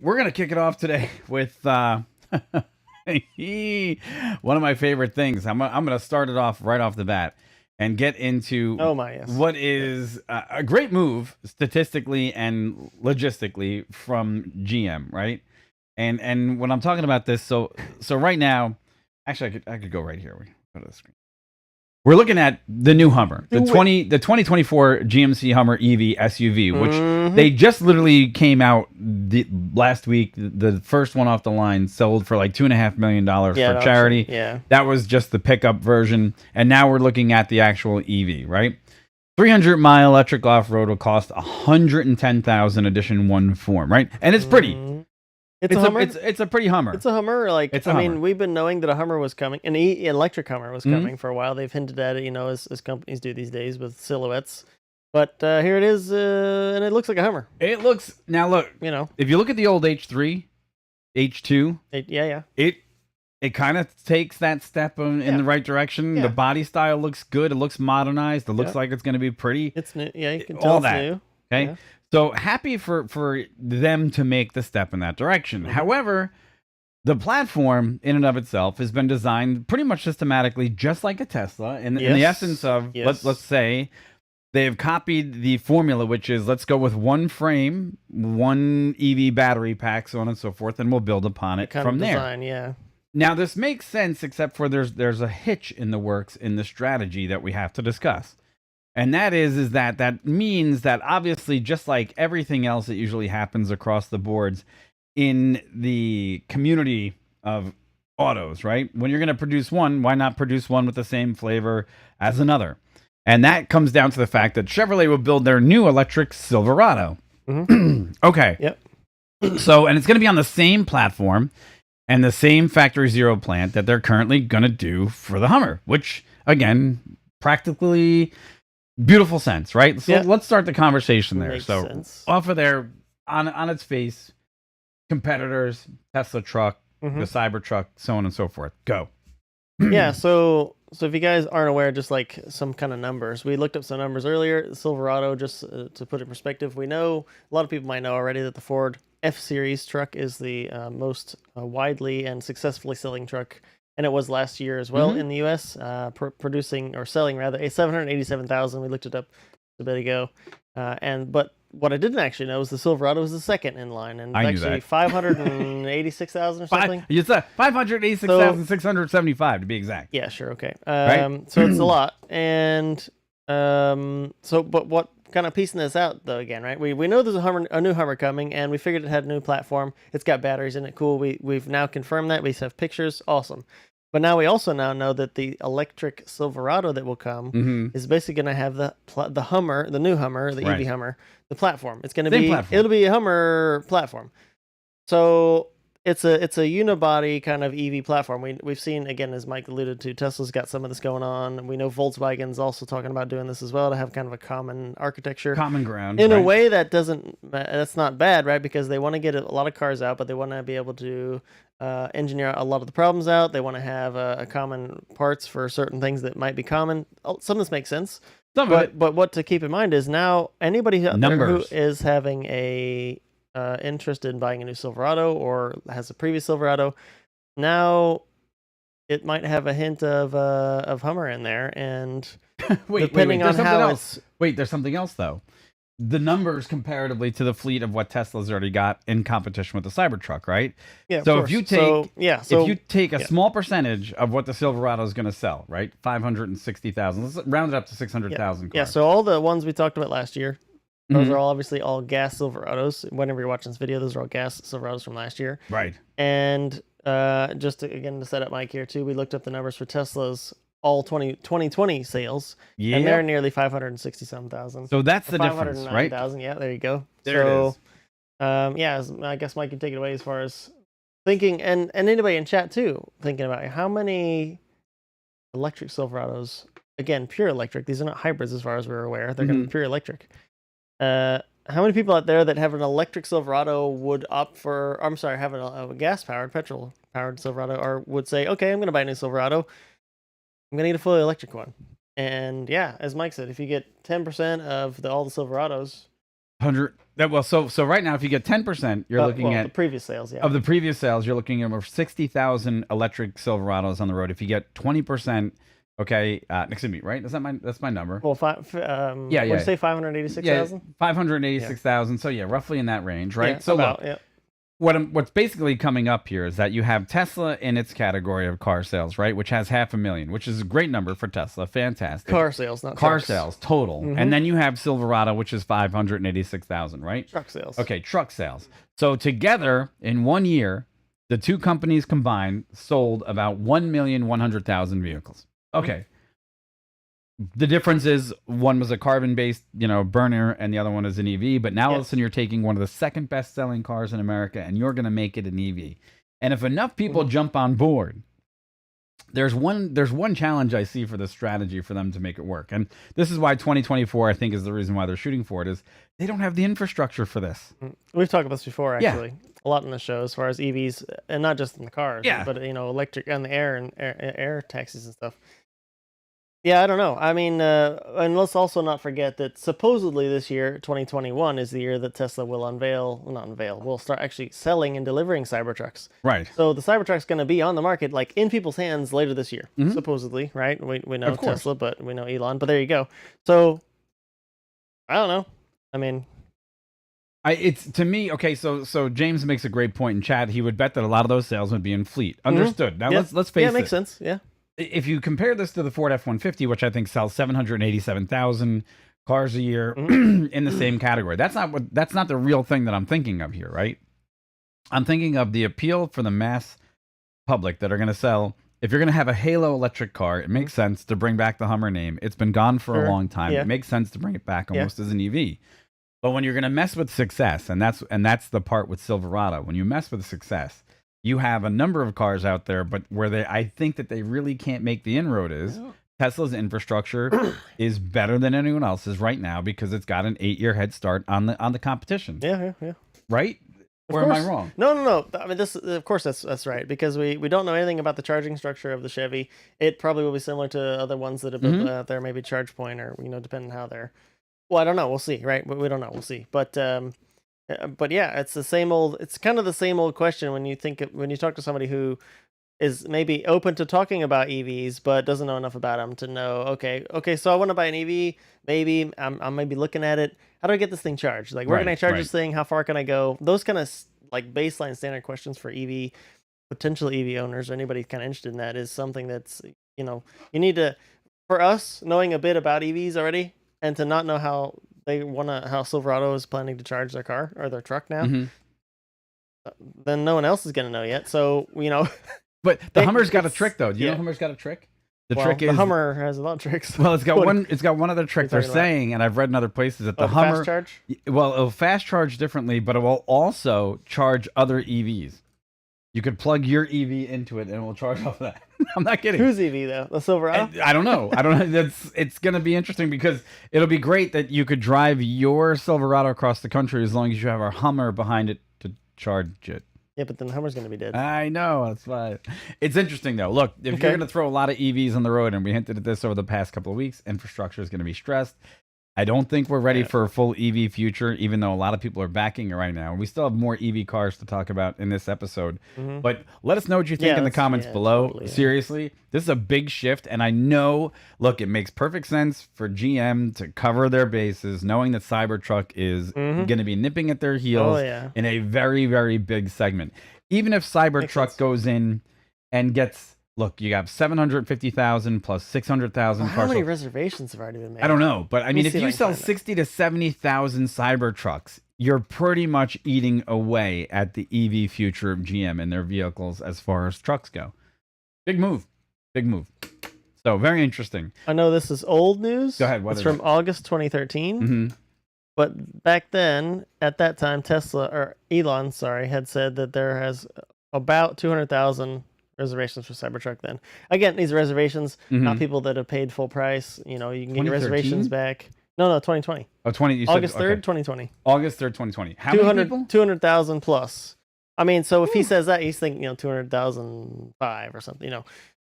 We're gonna kick it off today with one of my favorite things. I'm gonna start it off right off the bat and get into Oh my, yes. what Yep. is a great move statistically and logistically from GM, right? And when I'm talking about this, so right now, actually, I could go right here. We go to the screen. We're looking at the new Hummer, Do it. the 2024 GMC Hummer EV SUV, which Mhm. they just literally came out last week. The first one off the line sold for like $2.5 million Yeah, for it auction. charity. Yeah. That was just the pickup version, and now we're looking at the actual EV, right? 300-mile electric off road will cost 110,000 edition one form, right? And it's pretty. It's a Hummer. It's a pretty Hummer. It's a Hummer. Like, It's a I Hummer. mean, we've been knowing that a Hummer was coming, an electric Hummer was Mhm. coming for a while. They've hinted at it, as companies do these days with silhouettes. But here it is, and it looks like a Hummer. It looks now. Look, You know, if you look at the old H3, H2, yeah. it kind of takes that step in Yeah. the right direction. Yeah. The body style looks good. It looks modernized. It looks Yeah. like it's going to be pretty. It's new. Yeah, you can All tell it's that. new. Okay. Yeah. So happy for them to make the step in that direction. Mhm. However, the platform in and of itself has been designed pretty much systematically, just like a Tesla. In the Yes. essence of Yes. let's say they have copied the formula, which is let's go with one frame, one EV battery pack, so on and so forth, and we'll build upon it Kind from of there. design, yeah. Now, this makes sense, except for there's a hitch in the works in the strategy that we have to discuss. And that is that means that obviously, just like everything else that usually happens across the boards in the community of autos, right? When you're going to produce one, why not produce one with the same flavor as another? And that comes down to the fact that Chevrolet will build their new electric Silverado. Okay. Yep. So, and it's going to be on the same platform and the same factory zero plant that they're currently going to do for the Hummer, which, again, practically beautiful sense, right? So Yeah. let's start the conversation there. Makes So sense. off of there, on its face, competitors, Tesla truck, Mhm. the Cybertruck, so on and so forth. Go. Yeah, so if you guys aren't aware, just like some kind of numbers, we looked up some numbers earlier. Silverado, just to put it in perspective, we know a lot of people might know already that the Ford F Series truck is the most widely and successfully selling truck, and it was last year as well Mhm. in the U.S. Producing or selling rather a 787,000. We looked it up a bit ago, but what I didn't actually know is the Silverado was the second in line, and I knew actually that. 586,000 or something. It's 586,675 to be exact. Yeah, sure, okay. Right? So it's a lot, and but what kind of piecing this out though? Again, right? We know there's a new Hummer coming, and we figured it had a new platform. It's got batteries in it. Cool. We've now confirmed that. We have pictures. Awesome. But now we also now know that the electric Silverado that will come Mhm. is basically going to have the Hummer, the new Hummer, the Right. EV Hummer, the platform. It's going to Same be platform. it'll be a Hummer platform. So it's a unibody kind of EV platform. We've seen, again, as Mike alluded to, Tesla's got some of this going on. We know Volkswagen's also talking about doing this as well to have kind of a common architecture. Common ground. In a right? way that's not bad, right? Because they want to get a lot of cars out, but they want to be able to engineer a lot of the problems out. They want to have a common parts for certain things that might be common. Some of this makes sense. Some of it. But what to keep in mind is now anybody out there who Numbers. is having a interested in buying a new Silverado or has a previous Silverado, now it might have a hint of Hummer in there, and wait, depending there's on something how else. Wait, there's something else though. The numbers comparatively to the fleet of what Tesla's already got in competition with the Cybertruck, right? yeah. So of if you course. take so if you take a yeah. small percentage of what the Silverado is going to sell, right? 560,000. Let's round it up to 600,000 yeah, cars. so all the ones we talked about last year, those Mhm. are all obviously all gas Silverados. Whenever you're watching this video, those are all gas Silverados from last year. Right. And again to set up Mike here too, we looked up the numbers for Tesla's all 2020 sales, Yeah. and they're nearly 567,000. So that's the difference, right? 509,000. Yeah, there you go. There it is. Yeah, I guess Mike can take it away as far as thinking, and anybody in chat too, thinking about how many electric Silverados, again, pure electric. These are not hybrids as far as we're aware. They're going to be pure electric. How many people out there that have an electric Silverado would opt for, I'm sorry, have a gas-powered, petrol-powered Silverado, or would say, okay, I'm going to buy a new Silverado. I'm going to get a fully electric one. And yeah, as Mike said, if you get 10% of all the Silverados, 100. Well, so right now, if you get 10%, you're looking the at previous sales, yeah. of the previous sales, you're looking at over 60,000 electric Silverados on the road. If you get 20%, okay, excuse me, right? That's my number. Well, Yeah, Would you say 586,000? 586,000. So yeah, roughly in that range, right? Yeah, So about, look, what's basically coming up here is that you have Tesla in its category of car sales, right? Which has 500,000, which is a great number for Tesla. Fantastic. Car sales, not car trucks. sales total. And then you have Silverado, which is 586,000, right? Truck sales. Okay, truck sales. So together in 1 year, the two companies combined sold about 1,100,000 vehicles. Okay. The difference is one was a carbon-based, burner, and the other one is an EV. But now all of a sudden you're taking one of the second best-selling cars in America, and you're going to make it an EV. And if enough people jump on board, there's one challenge I see for this strategy for them to make it work. And this is why 2024, I think, is the reason why they're shooting for it, is they don't have the infrastructure for this. We've talked about this before, actually. A lot in the show as far as EVs, and not just in the cars, but electric and the air and air taxis and stuff. Yeah, I don't know. I mean, and let's also not forget that supposedly this year, 2021, is the year that Tesla will will start actually selling and delivering Cybertrucks. Right. So the Cybertruck's going to be on the market, like in people's hands later this year, supposedly, right? We know Tesla, but we know Elon, but there you go. So, I don't know. I mean... It's to me, okay, so James makes a great point in chat. He would bet that a lot of those sales would be in fleet. Understood. Now let's face it. Yeah, it makes sense. Yeah. If you compare this to the Ford F-150, which I think sells 787,000 cars a year in the same category, that's not the real thing that I'm thinking of here, right? I'm thinking of the appeal for the mass public that are going to sell. If you're going to have a Halo electric car, it makes sense to bring back the Hummer name. It's been gone for a long time. It makes sense to bring it back almost as an EV. But when you're going to mess with success, and that's the part with Silverado, when you mess with success, you have a number of cars out there, but where I think that they really can't make the inroad is Tesla's infrastructure is better than anyone else's right now because it's got an 8-year head start on the competition. Yeah. Right? Or am I wrong? No. I mean, of course that's right, because we don't know anything about the charging structure of the Chevy. It probably will be similar to other ones that have been out there, maybe ChargePoint or depending on how they're. Well, I don't know. We'll see, right? We don't know. We'll see. But yeah, it's the same old. It's kind of the same old question when you talk to somebody who is maybe open to talking about EVs but doesn't know enough about them to know. Okay. So I want to buy an EV. Maybe I'm maybe looking at it. How do I get this thing charged? Like, where can I charge this thing? How far can I go? Those kind of like baseline standard questions for potential EV owners or anybody kind of interested in that is something that's you need to. For us, knowing a bit about EVs already. And to not know how Silverado is planning to charge their car or their truck now, then no one else is going to know yet. So, But the Hummer's got a trick, though. Do you know Hummer's got a trick? Trick is the Hummer has a lot of tricks. Well, it's got one other trick they're saying, and I've read in other places that the Hummer fast charge. Well, it'll fast charge differently, but it will also charge other EVs. You could plug your EV into it and it will charge off of that. I'm not kidding. Whose EV though? The Silverado? I don't know. It's going to be interesting because it'll be great that you could drive your Silverado across the country as long as you have our Hummer behind it to charge it. Yeah, but then the Hummer's going to be dead. I know. That's why. It's interesting though. Look, if you're going to throw a lot of EVs on the road, and we hinted at this over the past couple of weeks, infrastructure is going to be stressed. I don't think we're ready for a full EV future, even though a lot of people are backing it right now. We still have more EV cars to talk about in this episode. But let us know what you think in the comments below. Totally, Seriously, this is a big shift. And I know, look, it makes perfect sense for GM to cover their bases, knowing that Cybertruck is going to be nipping at their heels in a very, very big segment. Even if Cybertruck goes in and gets... Look, you have 750,000 plus 600,000 cars. How many reservations have already been made? I don't know, but I mean, if you sell 60 to 70,000 Cybertrucks, you're pretty much eating away at the EV future of GM and their vehicles as far as trucks go. Big move. So very interesting. I know this is old news. Go ahead. It's from August 2013. But back then, at that time, Elon had said that there has about 200,000 reservations for Cybertruck. Then again, these are reservations, not people that have paid full price. You can get your reservations back. No, 2020. Oh, 20. August 3rd, 2020. August 3rd, 2020. How many people? 200,000 plus. I mean, so if he says that, he's thinking 200,005 or something.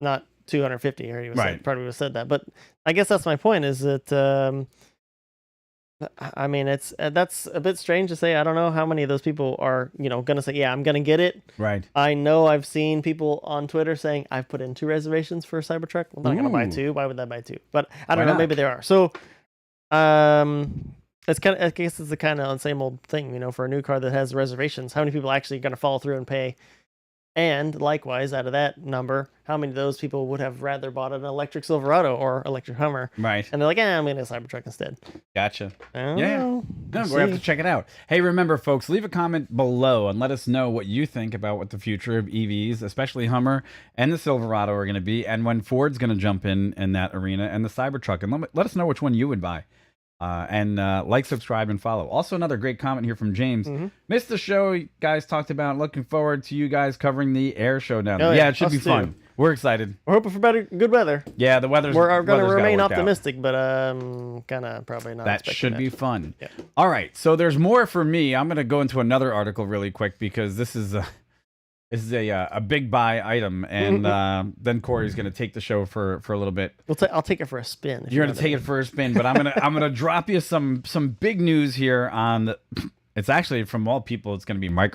Not 250. Or he was probably would have said that. But I guess that's my point. Is that I mean, it's that's a bit strange to say. I don't know how many of those people are, going to say, "Yeah, I'm going to get it." Right. I know I've seen people on Twitter saying, "I've put in 2 reservations for a Cybertruck." I'm not going to buy 2. Why would I buy 2? But I don't know. not? Maybe there are. So, it's kind of. I guess it's the kind of same old thing, for a new car that has reservations. How many people are actually going to follow through and pay? And likewise, out of that number, how many of those people would have rather bought an electric Silverado or electric Hummer? Right. And they're like, I'm going to Cybertruck instead. Gotcha. I don't Yeah. know. No, We'll we have to see. check it out. Hey, remember, folks, leave a comment below and let us know what you think about what the future of EVs, especially Hummer and the Silverado, are going to be, and when Ford's going to jump in that arena, and the Cybertruck. And let us know which one you would buy. And like, subscribe, and follow. Also, another great comment here from James. Missed the show you guys talked about. Looking forward to you guys covering the air show down there. Oh, Yeah, yeah, it should us be too. fun. We're excited. We're hoping for good weather. Yeah, the weather's We're going to weather's gotta remain work out. optimistic, but kind of probably not. That expecting should be fun. Yeah. All right, so there's more for me. I'm going to go into another article really quick because this is a big buy item, and then Corey's going to take the show for a little bit. I'll take it for a spin. You're going to take it for a spin, but I'm gonna drop you some big news here on the. It's actually, from all people, it's going to be Microsoft.